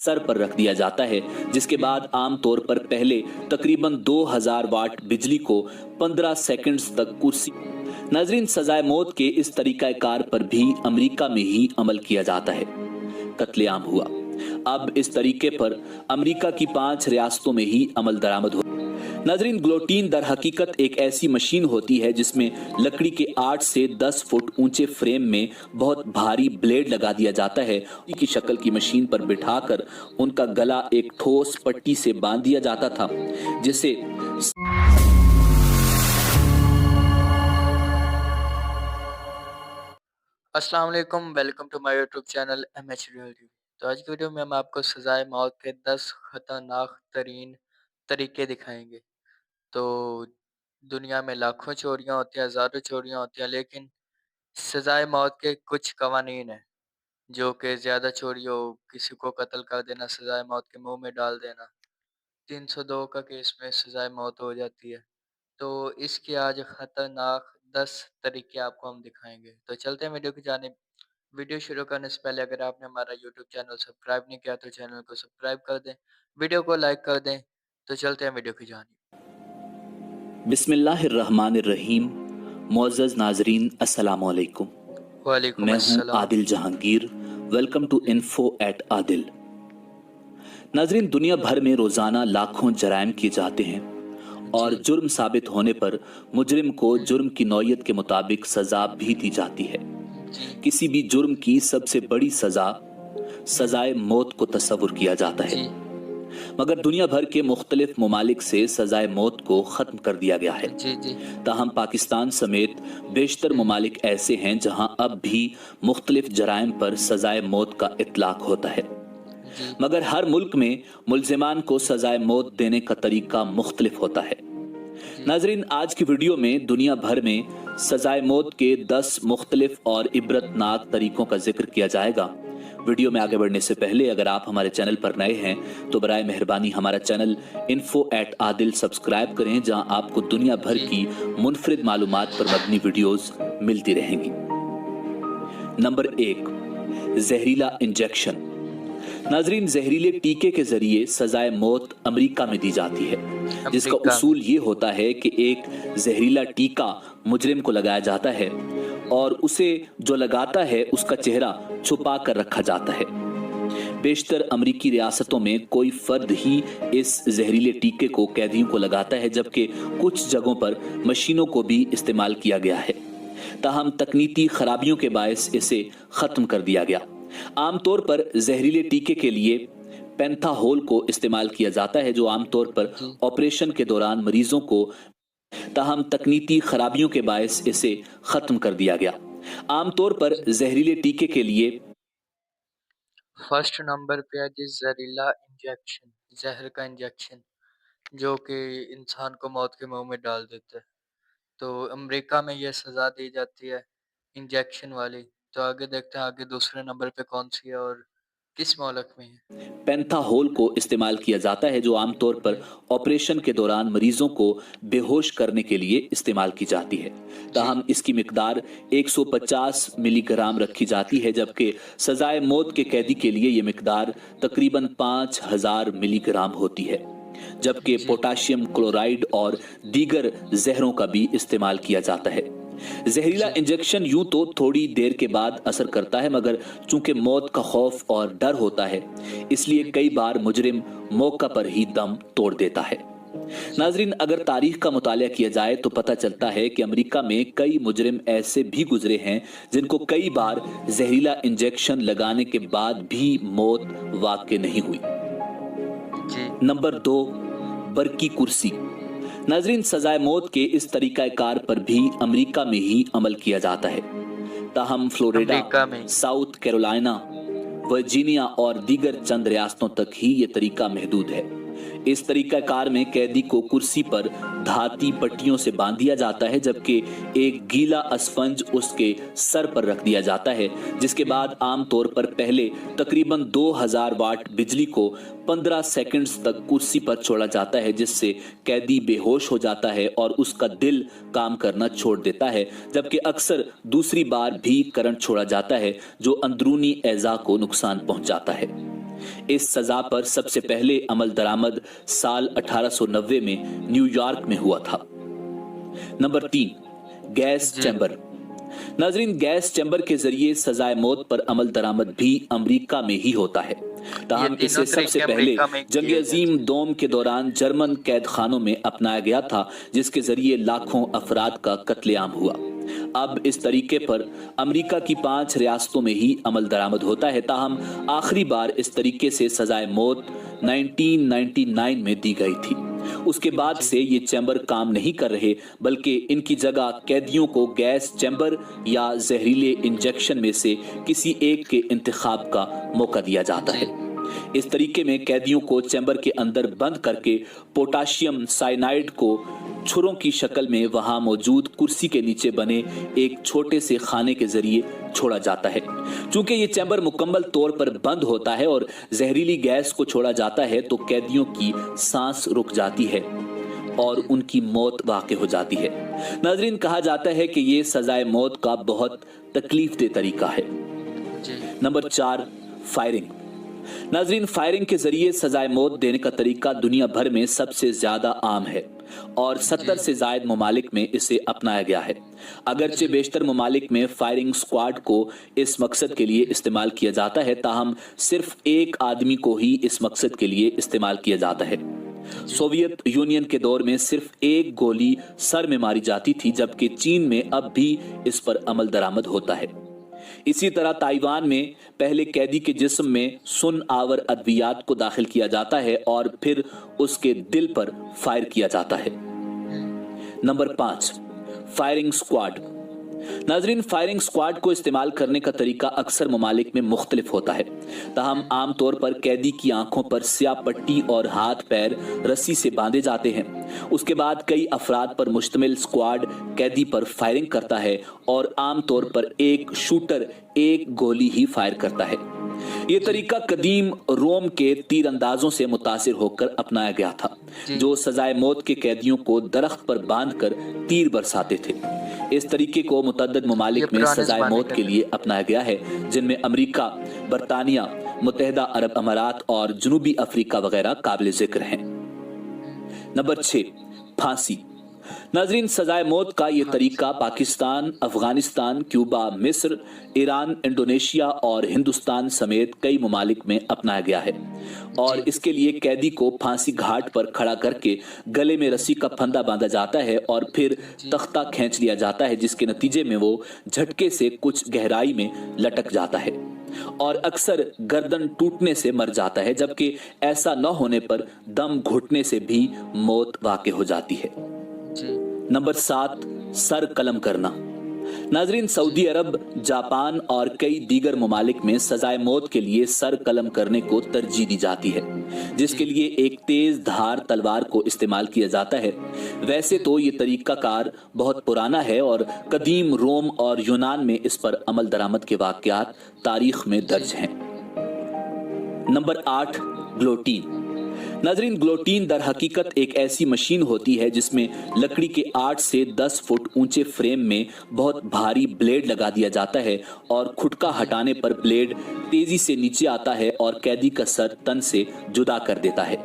Sir पर रख दिया जाता है, जिसके बाद आम तौर पर पहले तकरीबन 2000 वाट बिजली को 15 सेकंड्स तक कुर्सी। नाजरीन, सजाए मौत के इस तरीकाकार पर भी अमेरिका में ही अमल किया जाता है। कत्लेआम हुआ। अब इस तरीके पर अमेरिका की 5 रियासतों में ही अमल दरामद हो। नाजरीन, गिलोटिन दर हकीकत एक ऐसी मशीन होती है जिसमें लकड़ी के 8 से 10 फुट ऊंचे फ्रेम में बहुत भारी ब्लेड लगा दिया जाता है की शक्ल की मशीन पर बिठाकर उनका गला एक ठोस पट्टी से बांध दिया जाता था, जिसे अस्सलाम वालेकुम, welcome to my YouTube channel MH reality. तो आज की वीडियो में हम आपको सजाए मौत के 10 खतरनाक तरीन तरीके दिखाएंगे। तो दुनिया में लाखों चोरियां होती हैं, हज़ारों चोरियां होती हैं, लेकिन सजाए मौत के कुछ कवानीन हैं जो कि ज़्यादा चोरी हो, किसी को कत्ल कर देना, सजाए मौत के मुंह में डाल देना, 302 का केस में सजाए मौत हो जाती है। तो इसके आज खतरनाक 10 तरीके आपको हम दिखाएंगे। तो चलते हैं वीडियो की जानिब। वीडियो शुरू करने से पहले अगर आपने हमारा यूट्यूब चैनल सब्सक्राइब नहीं किया तो चैनल को सब्सक्राइब कर दें, वीडियो को लाइक कर दें। तो चलते हैं वीडियो की जानिब। बिस्मिल्लाहिर्रहमानिर्रहीम। मुअज़्ज़ज़ नाज़रीन, अस्सलाम वालेकुम। वालेकुम मैं हूं अस्सलाम। Adil Jahangir. Welcome to info@adil। नाज़रीन, दुनिया भर में रोजाना लाखों जराइम किए जाते हैं और जुर्म साबित होने पर मुजरिम को जुर्म की नौयत के मुताबिक सजा भी दी जाती है। किसी भी जुर्म की सबसे बड़ी सजा सजाए मौत को तस्वुर किया जाता है, मगर दुनिया भर के मुख्तलिफ ममालिक से सजाए मौत को खत्म कर दिया गया है। ताहम पाकिस्तान समेत बेशतर ममालिक ऐसे हैं जहां अब भी मुख्तलिफ जराइम पर सजाए मौत का इतलाक होता है, मगर हर मुल्क में मुल्जिमान को सजाए मौत देने का तरीका मुख्तलिफ होता है। नाजरीन, आज की वीडियो में दुनिया भर में सजाए मौत के 10 मुख्तलिफ और इबरतनाक तरीकों का जिक्र किया जाएगा। वीडियो में आगे बढ़ने से पहले अगर आप हमारे चैनल पर नए हैं तो बराए मेहरबानी हमारा चैनल info@adil सब्सक्राइब करें, जहां आपको दुनिया भर की मुनफरिद मालूमात पर मबनी वीडियोस मिलती रहेंगी। नंबर 1, जहरीला इंजेक्शन। नाजरीन, जहरीले टीके के जरिए सजाए मौत अमेरिका में दी जाती है, जिसका उसूल ये होता है कि एक जहरीला टीका मुजरिम को लगाया जाता है और उसे जो लगाता है उसका चेहरा छुपा कर रखा जाता है। बेशतर अमेरिकी रियासतों में कोई फर्द ही इस जहरीले टीके को कैदियों को लगाता है, जबकि कुछ जगहों पर मशीनों को भी इस्तेमाल किया गया है। ताहम तकनीकी खराबियों के बायस इसे खत्म कर दिया गया। आमतौर पर जहरीले टीके के लिए पेंथाहोल को इस्तेमाल किया जाता है, जो आमतौर पर ऑपरेशन के दौरान मरीजों को, ताहम तकनीकी खराबियों के बायस इसे खत्म कर दिया गया। आमतौर पर जहरीले टीके के लिए फर्स्ट नंबर पे है जी जहरीला इंजेक्शन, जहर का इंजेक्शन जो कि इंसान को मौत के मुंह में डाल देता है। तो अमेरिका में ये सजा दी जाती है इंजेक्शन वाली। तो आगे देखते हैं आगे दूसरे नंबर पे कौन सी है और किस मुल्क में है। पेंथाहोल को इस्तेमाल किया जाता है, जो आमतौर पर ऑपरेशन के दौरान मरीजों को बेहोश करने के लिए इस्तेमाल की जाती है। ताहम इसकी मिकदार 150 मिलीग्राम रखी जाती है, जबकि सजाए मौत के कैदी के लिए ये मिकदार तकरीबन 5000 मिलीग्राम होती है, जबकि पोटाशियम क्लोराइड और दीगर जहरों का भी इस्तेमाल किया जाता है। जहरीला इंजेक्शन यूं तो थोड़ी देर के बाद असर करता है, मगर चूंकि मौत का खौफ और डर होता है, इसलिए कई बार मुजरिम मौका पर ही दम तोड़ देता है। नाजरीन, अगर तारीख का मुताला किया जाए तो पता चलता है कि अमेरिका में कई मुजरिम ऐसे भी गुजरे हैं जिनको कई बार जहरीला इंजेक्शन लगाने के बाद भी मौत वाक़ई नहीं हुई। नंबर 2, बरकी कुर्सी। नाजरीन, सजाए मौत के इस तरीकाकार पर भी अमेरिका में ही अमल किया जाता है। ताहम फ्लोरिडा, साउथ कैरोलिना, वर्जीनिया और दीगर चंद रियासतों तक ही ये तरीका महदूद है। इस तरीकाकार में कैदी को कुर्सी पर धाती पट्टियों से बांध दिया जाता है, जबकि एक गीला अस्फंज उसके सर पर रख दिया जाता है, जिसके बाद आमतौर पर पहले तकरीबन 2000 वाट बिजली को 15 सेकंड्स तक कुर्सी पर छोड़ा जाता है, जिससे कैदी बेहोश हो जाता है और उसका दिल काम करना छोड़ देता है, जबकि अक्सर दूसरी बार भी करंट छोड़ा जाता है जो अंदरूनी एज़ा को नुकसान पहुंचाता है। इस सजा पर सबसे पहले अमल दरामद साल 1890 में न्यूयॉर्क में हुआ था। नंबर 3, गैस जी, चैम्बर। नाजरीन, गैस चैम्बर के जरिए सजाए मौत पर अमल दरामद भी अमेरिका में ही होता है। ये ताहम तीनों इसे सबसे तरीके पहले अमेरिका में जंग किए अजीम जाते हैं। दोम के दौरान जर्मन कैद खानों में अपनाया गया था, जिसके जरिए लाखों अफराद का कत्लेआम हुआ। अब इस तरीके पर अमेरिका की 5 रियासतों में ही अमल दरामद होता है। ताहम आखिरी बार इस तरीके से सजाए मौत 1999 में दी गई थी। उसके बाद जी, से ये चैम्बर काम नहीं कर रहे, बल्कि इनकी जगह कैदियों को गैस चैम्बर या जहरीले इंजेक्शन में से किसी एक के इंतखाब का मौका दिया जाता जी, है। इस तरीके में कैदियों को चैम्बर के अंदर बंद करके पोटाशियम साइनाइड को छुरों की शक्ल में वहां मौजूद कुर्सी के नीचे बने एक छोटे से खाने के जरिए छोड़ा जाता है। चूंकि ये चैम्बर मुकम्मल तौर पर बंद होता है और जहरीली गैस को छोड़ा जाता है, तो कैदियों की सांस रुक जाती है और जी, उनकी मौत वाक़ हो जाती है। नाजरीन, कहा जाता है कि ये सजाए मौत का बहुत तकलीफ दे तरीका है। जी, नंबर 4, फायरिंग। नाजरीन, फायरिंग के जरिए सजाए मौत देने का तरीका दुनिया भर में सबसे ज्यादा आम है और 70 जी, से जायद ममालिक में इसे अपनाया गया है। अगरचे जी, बेशतर ममालिक में फायरिंग स्क्वाड को इस मकसद के लिए इस्तेमाल किया जाता है, ताहम सिर्फ एक आदमी को ही इस मकसद के लिए इस्तेमाल किया जाता है। जी, सोवियत यूनियन के दौर में सिर्फ एक गोली सर में मारी जाती थी, जबकि चीन में अब भी इस पर अमल दरामद होता है। इसी तरह ताइवान में पहले कैदी के जिस्म में सुन आवर अद्वियात को दाखिल किया जाता है और फिर उसके दिल पर फायर किया जाता है। Number 5, firing squad. नाजरीन, फायरिंग स्क्वाड को इस्तेमाल करने का तरीका अक्सर ममालिक में मुख्तलिफ होता है। ताहम आम तौर पर कैदी की आंखों पर स्याह पट्टी और हाथ पैर रस्सी से बांधे जाते हैं। उसके बाद कई अफराद पर मुश्तमिल स्क्वाड कैदी पर फायरिंग करता है और आम तौर पर एक शूटर एक गोली ही फायर करता है। ये तरीका कदीम रोम के तीरंदाजों से मुतासिर होकर अपनाया गया था, जी, जो सजाए मौत के कैदियों को दरख्त पर बांधकर तीर बरसाते थे। इस तरीके को मुतअद्दिद ये ममालिक में पुराने सजाए ज़माने मौत का के था। लिए अपनाया गया है, जिनमें अमेरिका, बरतानिया, मुत्तहिदा अरब अमारात और जनूबी अफ्रीका वगैरह काबिल जिक्र हैं। नंबर 6, फांसी। नाजरीन, सजाए मौत का ये हाँ, तरीका पाकिस्तान, अफगानिस्तान, क्यूबा, मिस्र, ईरान, इंडोनेशिया और हिंदुस्तान समेत कई ममालिक में अपनाया गया है और जी, इसके लिए कैदी को फांसी घाट पर खड़ा करके गले में रस्सी का फंदा बांधा जाता है और फिर जी, तख्ता खींच लिया जाता है, जिसके नतीजे में वो झटके से कुछ गहराई में लटक जाता है और अक्सर गर्दन टूटने से मर जाता है, जबकि ऐसा न होने पर दम घुटने से भी मौत वाक़ हो जाती है। जी, नंबर 7, सर कलम करना। नाजरीन, जी, सऊदी अरब, जापान और कई दीगर ममालिक में सजाए मौत के लिए सर कलम करने को तरजीह दी जाती है, जिसके जी, लिए एक तेज धार तलवार को इस्तेमाल किया जाता है। वैसे तो ये तरीकाकार बहुत पुराना है और कदीम रोम और यूनान में इस पर अमल दरामद के वाकयात तारीख में दर्ज जी, हैं। नंबर 8, ग्लोटीन। नाजरीन, ग्लोटीन दर हकीकत एक ऐसी मशीन होती है जिसमें लकड़ी के 8 से 10 फुट ऊंचे फ्रेम में बहुत भारी ब्लेड लगा दिया जाता है और खुटका जी, हटाने पर ब्लेड तेजी से नीचे आता है और कैदी का सर तन से जुदा कर देता है।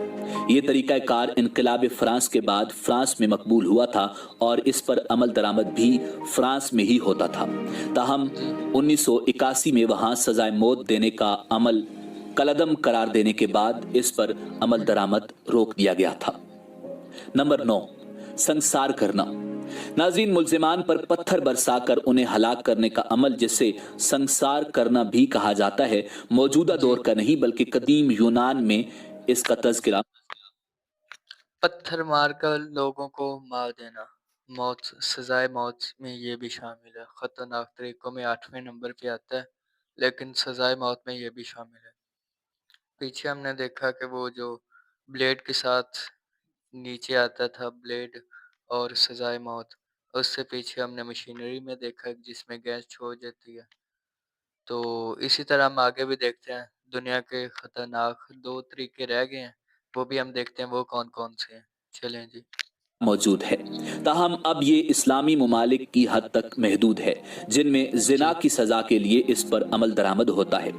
ये तरीका कार इनकलाब फ्रांस के बाद फ्रांस में मकबूल हुआ था और इस पर अमल दरामद भी फ्रांस में ही होता था। ताहम जी, 1981 में वहां सजाए मौत देने का अमल कलअदम करार देने के बाद इस पर अमल दरामद रोक दिया गया था। नंबर 9, संसार करना। नाजरीन, मुल्जिमान पर पत्थर बरसाकर उन्हें हलाक करने का अमल, जिसे संसार करना भी कहा जाता है, मौजूदा जी। दौर का नहीं बल्कि कदीम यूनान में इसका तज़किरा पत्थर मारकर लोगों को मार देना, मौत सज़ाए मौत में ये भी शामिल है। खतरनाक तरीकों में 8वें नंबर पे आता है, लेकिन सज़ाए मौत में ये भी शामिल है। पीछे हमने देखा कि वो जो ब्लेड के साथ नीचे आता था ब्लेड और सज़ाए मौत, उससे पीछे हमने मशीनरी में देखा जिसमें गैस छोड़ देती है। तो इसी तरह हम आगे भी देखते हैं, दुनिया के खतरनाक 2 तरीके रह गए हैं, वो भी हम देखते हैं वो कौन-कौन से हैं। चलें जी। मौजूद है। ताहम अब ये इस्लामी ममालिक की हद तक महदूद है जिनमें जिना जी, की सजा के लिए इस पर अमल दरामद होता है।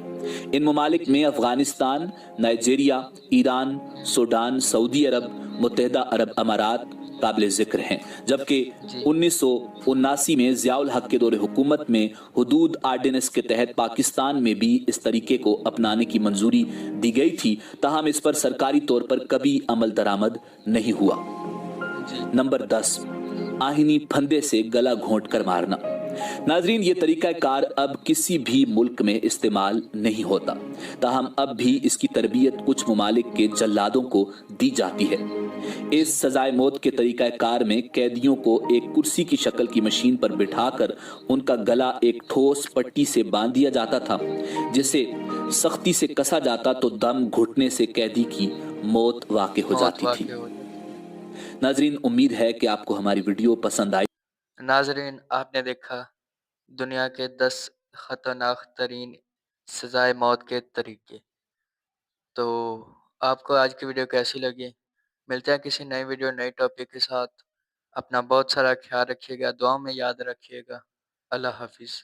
इन ममालिक में Afghanistan, Nigeria, Iran, Sudan, Saudi Arab, मुत्तहदा अरब अमारात काबिल जिक्र हैं, जबकि जी, 1979 में ज़ियाउल हक के दौरे हुकूमत में हुदूद आर्डिनेंस के तहत पाकिस्तान में भी इस तरीके को अपनाने की मंजूरी दी गई थी। ताहम इस पर सरकारी तौर पर कभी अमल दरामद नहीं हुआ। जी, नंबर 10, आहिनी फंदे से गला घोंट कर मारना। नाजरीन, ये तरीका कार अब किसी भी मुल्क में इस्तेमाल नहीं होता। ताहम अब भी इसकी तरबियत कुछ ममालिक के जल्लादों को दी जाती है। जी, इस सजाए मौत के तरीका कार में कैदियों को एक कुर्सी की शक्ल की मशीन पर बिठाकर उनका गला एक ठोस पट्टी से बांध दिया जाता था, जिसे सख्ती से कसा जाता तो दम घुटने से कैदी की मौत वाक़ई हो मौत जाती थी। वाक़ई होती। नाजरीन, उम्मीद है कि आपको हमारी वीडियो पसंद आई। नाज़रीन, आपने देखा दुनिया के 10 ख़तरनाक तरीन सज़ाए मौत के तरीके। तो आपको आज की वीडियो कैसी लगी? मिलते हैं किसी नई वीडियो, नए टॉपिक के साथ। अपना बहुत सारा ख़्याल रखिएगा, दुआ में याद रखिएगा। अल्लाह हाफ़िज़।